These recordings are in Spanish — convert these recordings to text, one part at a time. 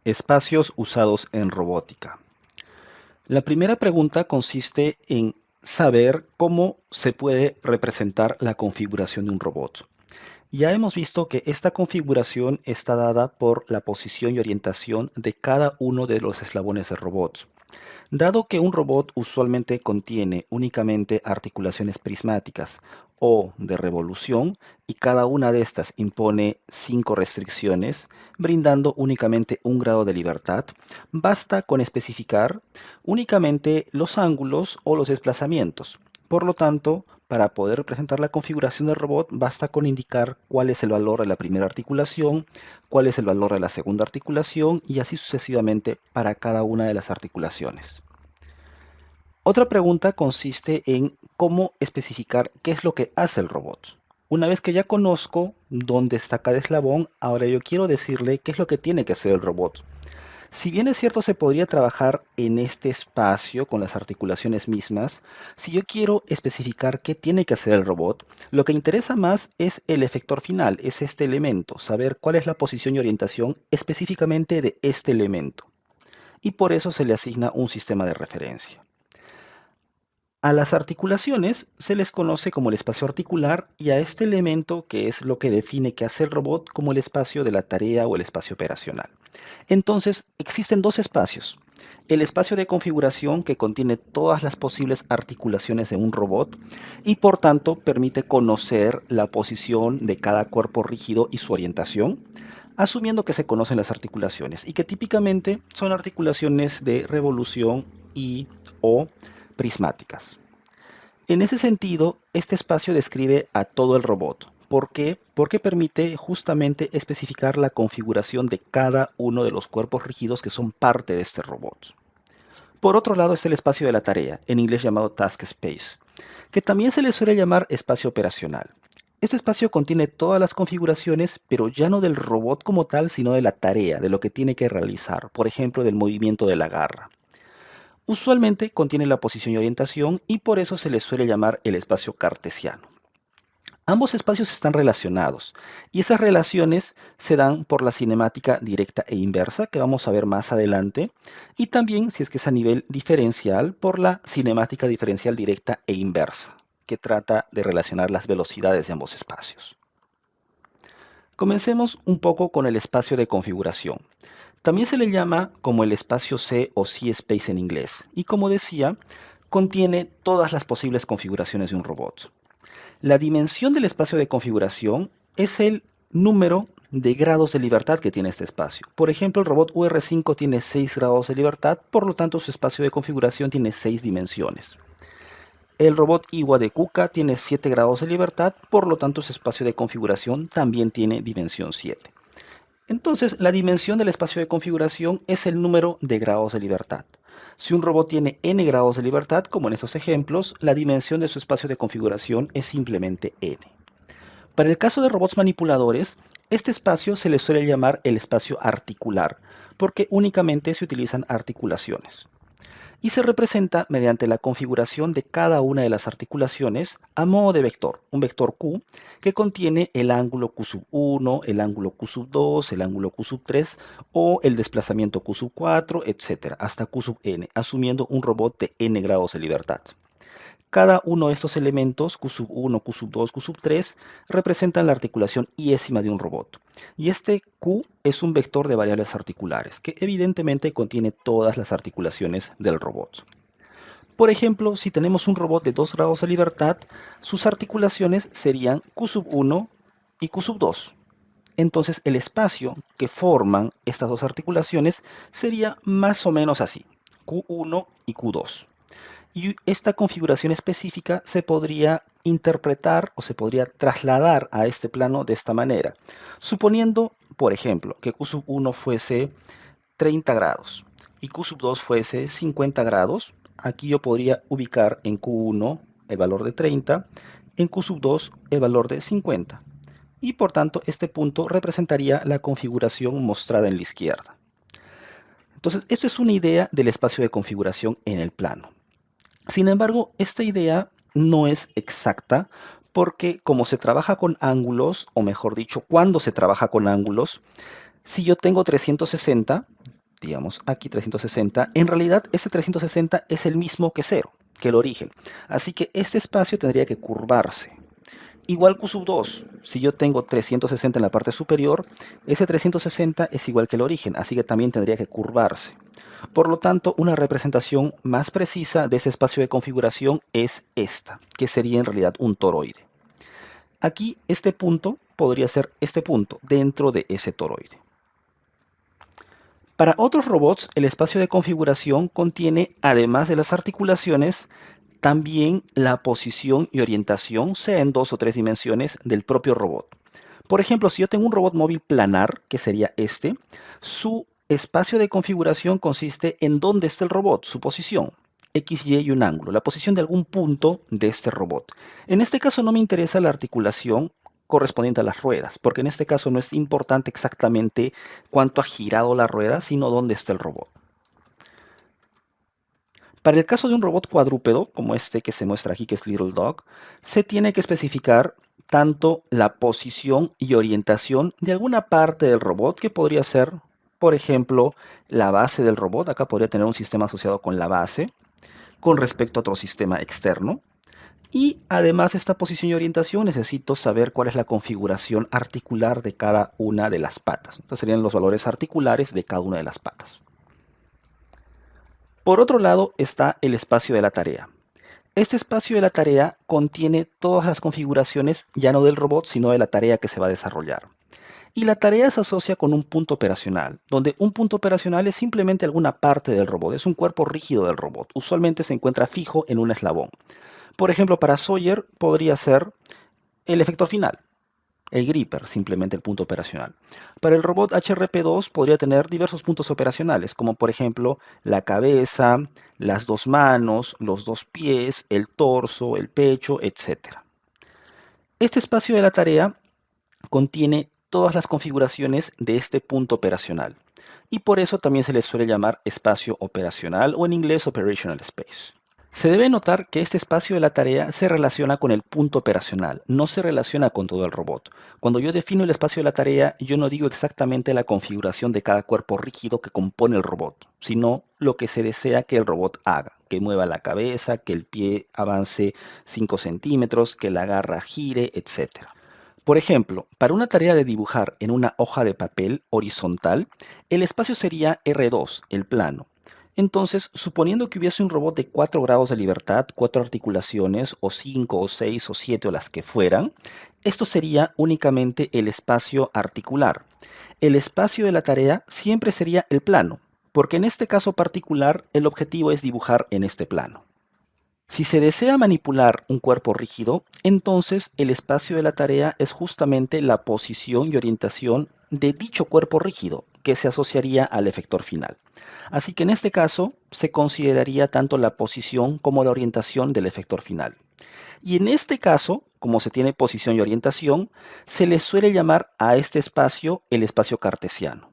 Espacios usados en robótica. La primera pregunta consiste en saber cómo se puede representar la configuración de un robot. Ya hemos visto que esta configuración está dada por la posición y orientación de cada uno de los eslabones del robot. Dado que un robot usualmente contiene únicamente articulaciones prismáticas o de revolución y cada una de estas impone 5 restricciones, brindando únicamente un grado de libertad, basta con especificar únicamente los ángulos o los desplazamientos. Por lo tanto, para poder representar la configuración del robot, basta con indicar cuál es el valor de la primera articulación, cuál es el valor de la segunda articulación y así sucesivamente para cada una de las articulaciones. Otra pregunta consiste en cómo especificar qué es lo que hace el robot. Una vez que ya conozco dónde está cada eslabón, ahora yo quiero decirle qué es lo que tiene que hacer el robot. Si bien es cierto se podría trabajar en este espacio con las articulaciones mismas, si yo quiero especificar qué tiene que hacer el robot, lo que interesa más es el efector final, es este elemento, saber cuál es la posición y orientación específicamente de este elemento. Y por eso se le asigna un sistema de referencia. A las articulaciones se les conoce como el espacio articular y a este elemento, que es lo que define qué hace el robot, como el espacio de la tarea o el espacio operacional. Entonces, existen dos espacios. El espacio de configuración que contiene todas las posibles articulaciones de un robot y por tanto permite conocer la posición de cada cuerpo rígido y su orientación, asumiendo que se conocen las articulaciones y que típicamente son articulaciones de revolución y o prismáticas. En ese sentido, este espacio describe a todo el robot. ¿Por qué? Porque permite justamente especificar la configuración de cada uno de los cuerpos rígidos que son parte de este robot. Por otro lado está el espacio de la tarea, en inglés llamado Task Space, que también se le suele llamar espacio operacional. Este espacio contiene todas las configuraciones, pero ya no del robot como tal, sino de la tarea, de lo que tiene que realizar, por ejemplo, del movimiento de la garra. Usualmente contiene la posición y orientación y por eso se le suele llamar el espacio cartesiano. Ambos espacios están relacionados y esas relaciones se dan por la cinemática directa e inversa que vamos a ver más adelante y también, si es que es a nivel diferencial, por la cinemática diferencial directa e inversa que trata de relacionar las velocidades de ambos espacios. Comencemos un poco con el espacio de configuración. También se le llama como el espacio C o C-Space en inglés, y como decía, contiene todas las posibles configuraciones de un robot. La dimensión del espacio de configuración es el número de grados de libertad que tiene este espacio. Por ejemplo, el robot UR5 tiene 6 grados de libertad, por lo tanto su espacio de configuración tiene 6 dimensiones. El robot Iwa de Kuka tiene 7 grados de libertad, por lo tanto su espacio de configuración también tiene dimensión 7. Entonces, la dimensión del espacio de configuración es el número de grados de libertad. Si un robot tiene n grados de libertad, como en estos ejemplos, la dimensión de su espacio de configuración es simplemente n. Para el caso de robots manipuladores, este espacio se le suele llamar el espacio articular, porque únicamente se utilizan articulaciones y se representa mediante la configuración de cada una de las articulaciones a modo de vector, un vector Q que contiene el ángulo Q sub 1, el ángulo Q sub 2, el ángulo Q sub 3 o el desplazamiento Q sub 4, etcétera, hasta Q sub n, asumiendo un robot de n grados de libertad. Cada uno de estos elementos, Q sub 1, Q sub 2, Q sub 3, representan la articulación iésima de un robot. Y este Q es un vector de variables articulares, que evidentemente contiene todas las articulaciones del robot. Por ejemplo, si tenemos un robot de 2 grados de libertad, sus articulaciones serían Q sub 1 y Q sub 2. Entonces el espacio que forman estas dos articulaciones sería más o menos así, Q1 y Q2. Y esta configuración específica se podría interpretar o se podría trasladar a este plano de esta manera. Suponiendo, por ejemplo, que Q sub 1 fuese 30 grados y Q sub 2 fuese 50 grados, aquí yo podría ubicar en Q1 el valor de 30, en Q sub 2 el valor de 50. Y por tanto, este punto representaría la configuración mostrada en la izquierda. Entonces, esto es una idea del espacio de configuración en el plano. Sin embargo, esta idea no es exacta porque como se trabaja con ángulos, o mejor dicho, cuando se trabaja con ángulos, si yo tengo 360, digamos aquí 360, en realidad este 360 es el mismo que 0, que el origen. Así que este espacio tendría que curvarse. Igual Q sub 2, si yo tengo 360 en la parte superior, ese 360 es igual que el origen, así que también tendría que curvarse. Por lo tanto, una representación más precisa de ese espacio de configuración es esta, que sería en realidad un toroide. Aquí este punto podría ser este punto dentro de ese toroide. Para otros robots, el espacio de configuración contiene, además de las articulaciones, también la posición y orientación, sea en 2 o 3 dimensiones, del propio robot. Por ejemplo, si yo tengo un robot móvil planar, que sería este, su espacio de configuración consiste en dónde está el robot, su posición, X, Y y un ángulo, la posición de algún punto de este robot. En este caso no me interesa la articulación correspondiente a las ruedas, porque en este caso no es importante exactamente cuánto ha girado la rueda, sino dónde está el robot. Para el caso de un robot cuadrúpedo, como este que se muestra aquí, que es Little Dog, se tiene que especificar tanto la posición y orientación de alguna parte del robot, que podría ser, por ejemplo, la base del robot. Acá podría tener un sistema asociado con la base, con respecto a otro sistema externo. Y además de esta posición y orientación, necesito saber cuál es la configuración articular de cada una de las patas. Estos serían los valores articulares de cada una de las patas. Por otro lado está el espacio de la tarea. Este espacio de la tarea contiene todas las configuraciones ya no del robot, sino de la tarea que se va a desarrollar. Y la tarea se asocia con un punto operacional, donde un punto operacional es simplemente alguna parte del robot, es un cuerpo rígido del robot. Usualmente se encuentra fijo en un eslabón. Por ejemplo, para Sawyer podría ser el efector final, el gripper, simplemente el punto operacional. Para el robot HRP2 podría tener diversos puntos operacionales, como por ejemplo la cabeza, las dos manos, los dos pies, el torso, el pecho, etc. Este espacio de la tarea contiene todas las configuraciones de este punto operacional, y por eso también se le suele llamar espacio operacional o en inglés Operational Space. Se debe notar que este espacio de la tarea se relaciona con el punto operacional, no se relaciona con todo el robot. Cuando yo defino el espacio de la tarea, yo no digo exactamente la configuración de cada cuerpo rígido que compone el robot, sino lo que se desea que el robot haga, que mueva la cabeza, que el pie avance 5 centímetros, que la garra gire, etc. Por ejemplo, para una tarea de dibujar en una hoja de papel horizontal, el espacio sería R2, el plano. Entonces, suponiendo que hubiese un robot de 4 grados de libertad, 4 articulaciones, o 5, o 6, o 7, o las que fueran, esto sería únicamente el espacio articular. El espacio de la tarea siempre sería el plano, porque en este caso particular el objetivo es dibujar en este plano. Si se desea manipular un cuerpo rígido, entonces el espacio de la tarea es justamente la posición y orientación de dicho cuerpo rígido, que se asociaría al efector final. Así que en este caso se consideraría tanto la posición como la orientación del efector final. Y en este caso, como se tiene posición y orientación, se le suele llamar a este espacio el espacio cartesiano.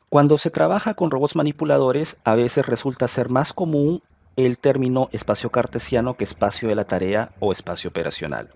Cuando se trabaja con robots manipuladores, a veces resulta ser más común el término espacio cartesiano que espacio de la tarea o espacio operacional.